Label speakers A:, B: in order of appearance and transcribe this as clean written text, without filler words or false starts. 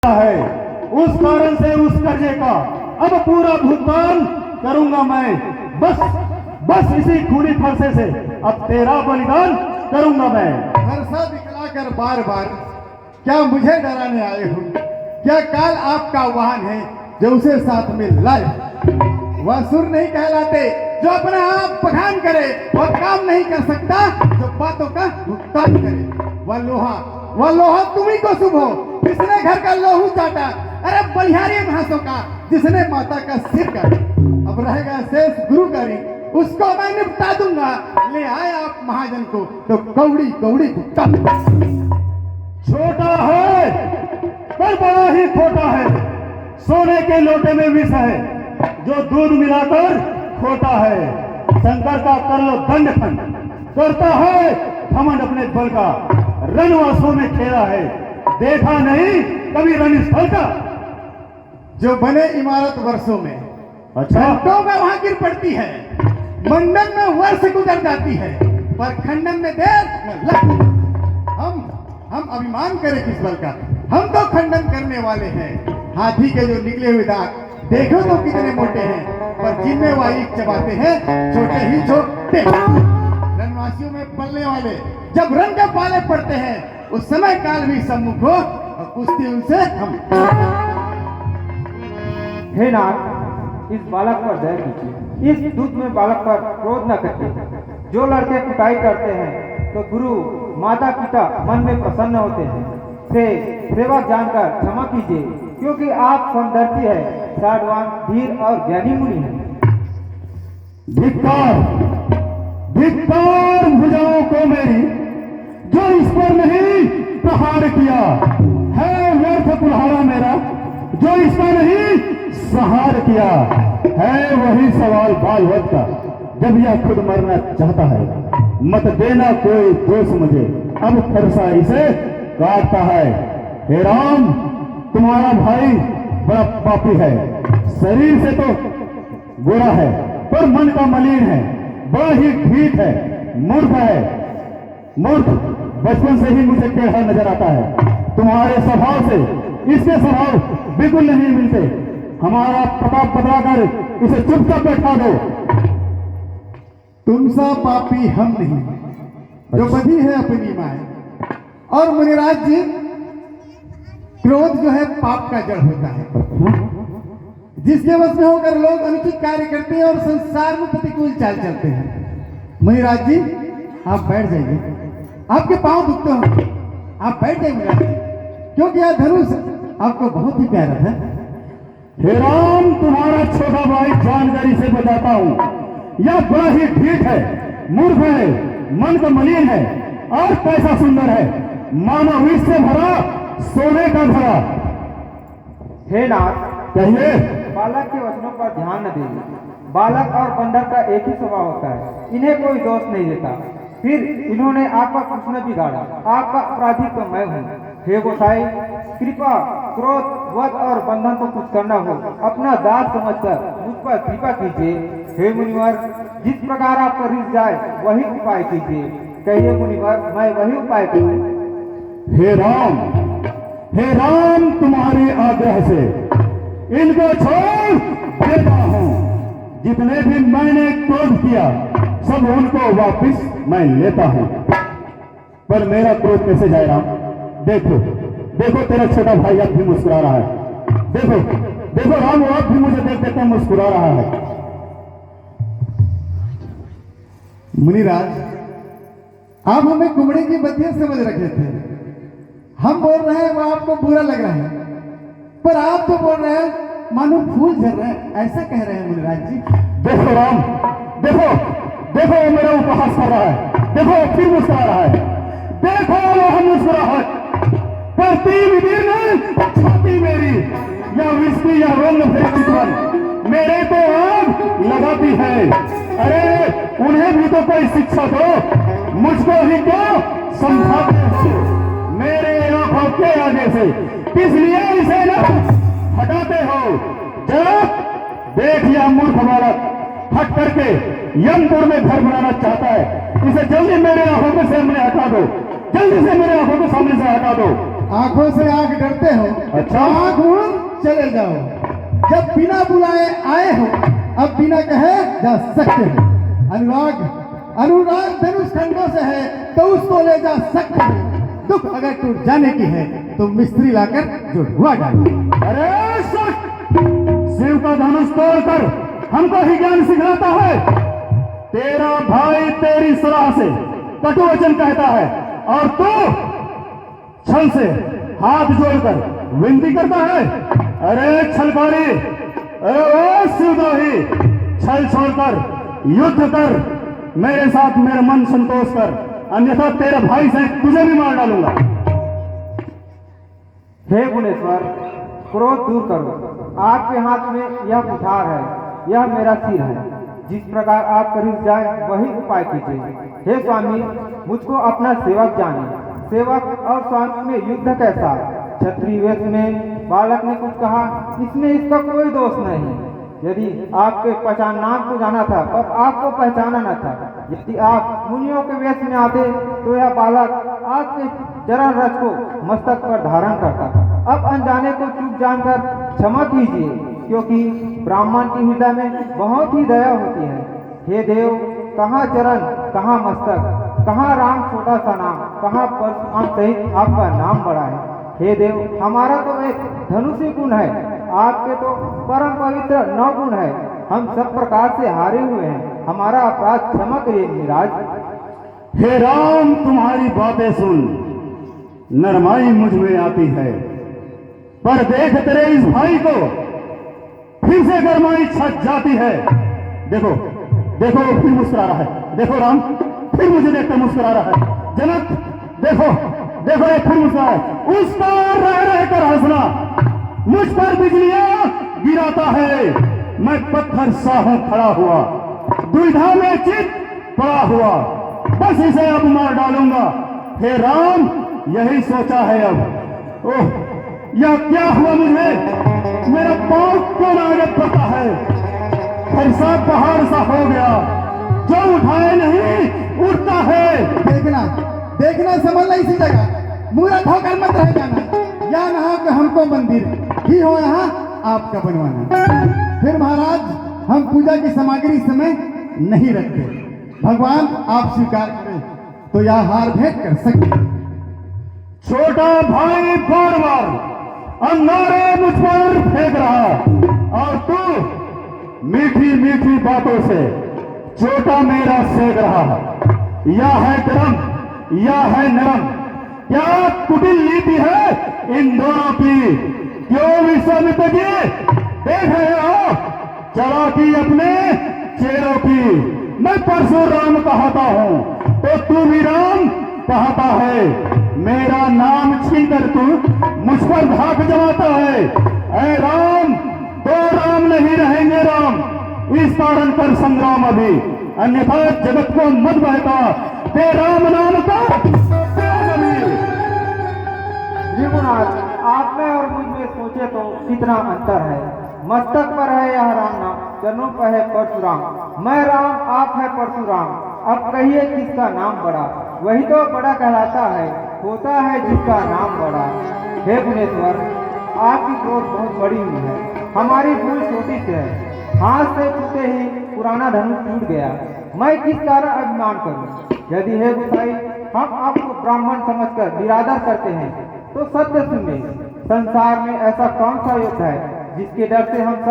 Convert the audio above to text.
A: है, उस कारण से उस कर्जे का अब पूरा भुगतान करूंगा मैं। बस बस इसी खूनी फरसे से अब तेरा बलिदान करूंगा मैं।
B: फरसा दिखलाकर बार बार क्या मुझे डराने आए हो? क्या काल आपका वाहन है जो उसे साथ में लाए? वह सुर नहीं कहलाते जो अपना आप बखान करे, वह काम नहीं कर सकता जो बातों का भुगतान करे। वह लोहा तुम्ही को शुभ हो जिसने घर का लोहू चाटा, अरे बलिहारी घासों का जिसने माता का सिर काटा। अब रहेगा शेष गुरु का ऋण, उसको मैं निपटा दूंगा। ले आए आप महाजन को तो कौड़ी कौड़ी भुगता।
A: छोटा है पर बड़ा ही खोटा है, सोने के लोटे में विष है जो दूध मिलाकर खोटा है। शंकर का कर लो दंड खंड, करता है घमंड अपने बल का। रणवासों में खेला है, देखा नहीं कभी रणस्थल का।
B: जो बने इमारत वर्षों में,
A: अच्छा
B: घंटों में वहां गिर पड़ती है। मंडन में वर्ष गुजर जाती है, पर खंडन में देर न लगती। हम अभिमान करें किस बल का? हम तो खंडन करने वाले हैं। हाथी के जो निकले हुए दांत देखो तो कितने मोटे हैं, पर जिनमें वायु चबाते हैं छोटे ही छोटे। रणवासियों में पलने वाले जब रंग के पाले पड़ते हैं, उस समय काल भी सम्मुख हो और कुश्ती उनसे हम।
C: हे नाथ, इस बालक पर दया कीजिए। इस दूत में बालक पर क्रोध न करते। जो लड़के कुटाई करते हैं तो गुरु माता पिता मन में प्रसन्न होते हैं। से सेवक जानकर क्षमा कीजिए, क्योंकि आप समदर्शी है, साधवान, धीर और ज्ञानी मुनि हैं।
A: धिक्कार धिक्कार भुजाओं को मेरी, जो इस पर नहीं प्रहार किया है। व्यर्थ कुल्हाड़ा मेरा जो इसका नहीं सहार किया है। वही सवाल बालवत का जब यह खुद मरना चाहता है। मत देना कोई दोष मुझे, अब फरसा इसे काटता है। हे राम, तुम्हारा भाई बड़ा पापी है। शरीर से तो गोरा है पर मन का मलिन है, बड़ा ही ठीक है, मूर्ख है। मूर्ख बचपन से ही मुझे टेढ़ा नजर आता है। तुम्हारे स्वभाव से इसके स्वभाव बिल्कुल नहीं मिलते। हमारा पता बदला कर इसे चुपचाप बैठा दो।
B: तुम सा पापी हम नहीं, जो बधी है अपनी माए। और मुनिराज जी, क्रोध जो है पाप का जड़ होता है, जिसके वश में होकर लोग अनुचित कार्य करते हैं और संसार में प्रतिकूल चाल चलते हैं। मुनिराज जी, आप बैठ जाइए, आपके पांव दुखते हो, आप बैठ जाइए मुनिराज जी, क्योंकि यह धनुष आपको बहुत ही प्यारा है।
A: हे राम, तुम्हारा छोटा भाई जानकारी से बताता हूं, यह बड़ा ही ठीक है, मूर्ख है, मन का मलिन है और पैसा सुंदर है, मानो विष से भरा सोने का भरा।
C: हे नाथ,
A: कहिए।
C: बालक के वचनों पर ध्यान न दीजिए। बालक और बंदर का एक ही स्वभाव होता है, इन्हें कोई दोष नहीं देता। फिर इन्होंने आपका कुछ न बिगाड़ा, आपका अपराधी तो मैं हूँ। हे गोसाई, कृपा, क्रोध, वध और बंधन को कुछ करना हो, अपना दास समझकर मुझ पर कृपा कीजिए। हे मुनिवर, जिस प्रकार आपका रिझ जाए वही उपाय कीजिए। कहिए मुनिवर, मैं वही उपाय करूँ।
A: हे राम, तुम्हारी आग्रह से इनको छोड़ देता हूं। जितने भी मैंने क्रोध किया सब उनको वापिस मैं लेता हूं। पर मेरा क्रोध कैसे जाए राम? देखो देखो, तेरा छोटा भाई अब भी मुस्कुरा रहा है। देखो देखो राम, वो अब भी मुझे देख देख मुस्कुरा रहा है।
B: मुनिराज, आप हमें कुमड़े की बत्तियां समझ रखे थे। हम बोल रहे हैं वो आपको बुरा लग रहा है, पर आप तो बोल रहे हैं मानो फूल झर रहे हैं, ऐसा कह रहे हैं मुनिराज जी।
A: देखो राम, देखो देखो, वो मेरा उपहास कर रहा है। देखो फिर मुस्कुरा रहा है। देखो वो हम मुस्कुरा है, पर तीन छाती मेरी या विस्की या रंग भेद मेरे तो आग लगाती है। अरे उन्हें भी तो कोई शिक्षा दो, मुझको ही क्यों समझाते हो? मेरे आंखों के आगे से किस लिए इसे न हटाते हो? जरा देख, यह मूर्ख बालक हट करके यमपुर में घर बनाना चाहता है। इसे जल्दी मेरे आंखों के सामने हटा दो, जल्दी से मेरे आंखों के सामने से हटा दो।
B: आंखों से आंख डरते हो,
A: अच्छा।
B: आंख मूंद चले जाओ। जब बिना बुलाए आए हो, अब बिना कहे जा सकते हो। अनुराग धनुष खंडों से है तो उसको ले जा सकते हो। दुख अगर टूट जाने की है तो मिस्त्री लाकर जुड़वा डालो।
A: अरे सच! शिव का धनुष तोड़कर हमको ही ज्ञान सिखाता है। तेरा भाई तेरी सलाह से कटु वचन कहता है और तू छल से हाथ जोड़कर विनती करता है। अरे छलकारी, अरे ओ शिवद्रोही, छल छोड़कर युद्ध कर, मेरे साथ मेरा मन संतोष कर, अन्यथा तेरे भाई से तुझे भी मार डालूंगा।
C: हे गुणेश्वर, क्रोध दूर करो। आपके हाथ में यह कुठार है, यह मेरा सिर है। जिस प्रकार आप करीब जाए वही उपाय कीजिए। हे स्वामी, मुझको अपना सेवक जाने। सेवक और स्वामी में युद्ध कैसा? क्षत्रिय वेश में बालक ने कुछ कहा, इसमें इसका कोई दोष नहीं। यदि आपके पहचान नाम को जाना था पर आपको पहचाना न था। यदि आप मुनियों के वेश में आते तो यह बालक आपके चरण रथ को मस्तक पर धारण करता। अब अनजाने को चूक जानकर क्षमा कीजिए, क्योंकि ब्राह्मण के हृदय में बहुत ही दया होती है। हे देव, कहाँ चरण, कहाँ मस्तक, कहाँ राम छोटा सा नाम, कहाँ परशुराम सहित आपका नाम बड़ा है। हे देव, हमारा तो एक धनुषी गुण है, आपके तो परम पवित्र 9 गुण है। हम सब प्रकार से हारे हुए हैं, हमारा अपराध क्षमा करिए महाराज।
A: हे राम, तुम्हारी बातें सुन नरमाई मुझ में आती है, पर देख तेरे इस भाई को फिर से गरमाई छट जाती है। देखो देखो, वो फिर मुस्कुरा रहा है। देखो राम, फिर मुझे देखकर मुस्कुरा रहा है। जनक देखो देखो, ये फिर मुस्कुरा है। उसका रह रहकर हंसना मुझ पर बिजलियां गिराता है। मैं पत्थर सा हूं खड़ा हुआ, दुविधा में चित पड़ा हुआ, बस इसे अब मार डालूंगा। हे राम, यही सोचा है अब। ओह, यह क्या हुआ मुझे? मेरा पांव क्यों आगे पड़ता है? फरसा पहाड़ सा हो गया, जो उठाए नहीं उठता है।
B: देखना देखना, संभलना इसी जगह, मूर्ख होकर मत रह जाना। या नहा के हमको मंदिर ही हो यहाँ आपका बनवाना। फिर महाराज, हम पूजा की सामग्री इस समय नहीं रखते। भगवान आप स्वीकार करें तो यह हार भेंट कर सकते।
A: छोटा भाई बार बार अंगारे मुझ पर फेंक रहा और तू मीठी मीठी बातों से छोटा मेरा सेक रहा। यह है गरम, यह है नरम, क्या कुटिल नीति है इन दोनों की? क्यों विश्वामित्र जी देख रहे हो चालाकी अपने चेहरों की? मैं परशुराम कहता हूं तो तू भी राम कहता है। मेरा नाम छीनकर तू मुझ पर धाक जमाता है। ऐ राम, दो राम नहीं रहेंगे राम, इस कारण कर संग्राम अभी, अन्यथा जगत को मत बहका दे राम नाम का।
C: जीवनाथ, आप में और मुझ में सोचे तो कितना अंतर है। मस्तक पर है यह राम नाम, चरणों पर है परशुराम। मैं राम, आप है परशुराम। अब कहिए किसका नाम बड़ा? वही तो बड़ा कहलाता है, होता है जिसका नाम बड़ा। हे गुणेश्वर, आपकी क्रोध बहुत बड़ी हुई है, हमारी भूल छोटी से है। हाथ से छूते ही पुराना धनुष टूट गया, मैं किस कारण अभिमान करूं? यदि हे गुसाई, हम आपको ब्राह्मण समझकर निरादर करते हैं तो सत्य सुनिए। संसार में ऐसा कौन सा युद्ध है जिसके डर से हम सब